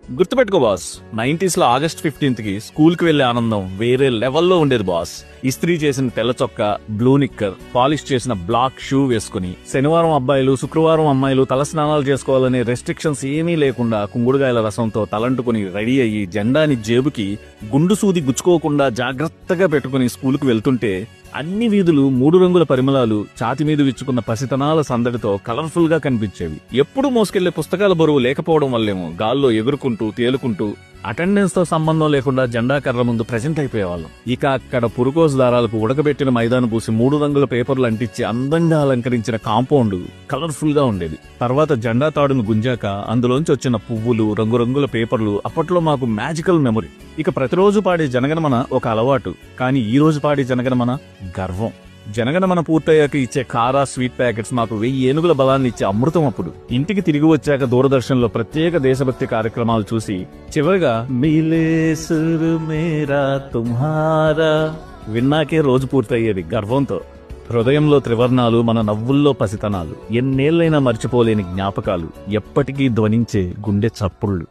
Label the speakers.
Speaker 1: గుర్తుపెట్టుకో boss, 90s లో August 15th కి స్కూల్ కి వెళ్లే ఆనందం వేరే లెవెల్లో ఉండేది బాస్. ఇస్త్రీ చేసిన తెల్ల చొక్కా, బ్లూ నిక్కర్, పాలిష్ చేసిన బ్లాక్ షూ వేసుకుని శనివారం అబ్బాయిలు శుక్రవారం అమ్మాయిలు తలస్నానాలు చేసుకోవాలనే రెస్ట్రిక్షన్స్ ఏమీ లేకుండా కుంగుడుగాయల రసంతో తలంటుకుని రెడీ అయ్యి జెండాని జేబుకి గుండు సూది గుచ్చుకోకుండా జాగ్రత్తగా పెట్టుకుని స్కూల్కి వెళ్తుంటే అన్ని వీధులు 3 రంగుల పరిమళాలు, ఛాతి మీద విచ్చుకున్న పసితనాల సందడితో కలర్ఫుల్ గా కనిపించేవి. ఎప్పుడు మోసుకెళ్లే పుస్తకాల బరువు లేకపోవడం వల్లేమో గాల్లో ఎగురుకుంటూ తేలుకుంటూ అటెండెన్స్ తో సంబంధం లేకుండా జెండా కర్ర ముందు ప్రెజెంట్ అయిపోయేవాళ్ళం. ఇక అక్కడ పురుకోసు దారాలకు ఉడకబెట్టిన మైదాను పూసి 3 రంగుల పేపర్లు అంటించి అందంగా అలంకరించిన కాంపౌండ్ కలర్ఫుల్ గా ఉండేది. తర్వాత జెండా తాడును గుంజాక అందులోంచి వచ్చిన పువ్వులు, రంగురంగుల పేపర్లు అప్పట్లో మాకు మ్యాజికల్ మెమరీ. ఇక ప్రతిరోజు పాడే జనగణమన ఒక అలవాటు, కానీ ఈ రోజు పాడే జనగణమన గర్వం. జనగణమన పూర్తయ్యాక ఇచ్చే కారా స్వీట్ ప్యాకెట్స్ మాకు 1000 ఏనుగుల బలాన్ని ఇచ్చే అమృతం. అప్పుడు ఇంటికి తిరిగి వచ్చాక దూరదర్శన్లో ప్రత్యేక దేశభక్తి కార్యక్రమాలు చూసి చివరిగా మిలే సుర్ మేరా తుమ్హారా విన్నాకే రోజు పూర్తయ్యేది గర్వంతో. హృదయంలో త్రివర్ణాలు, మన నవ్వుల్లో పసితనాలు, ఎన్నేళ్లైనా మర్చిపోలేని జ్ఞాపకాలు, ఎప్పటికీ ధ్వనించే గుండె చప్పుళ్ళు.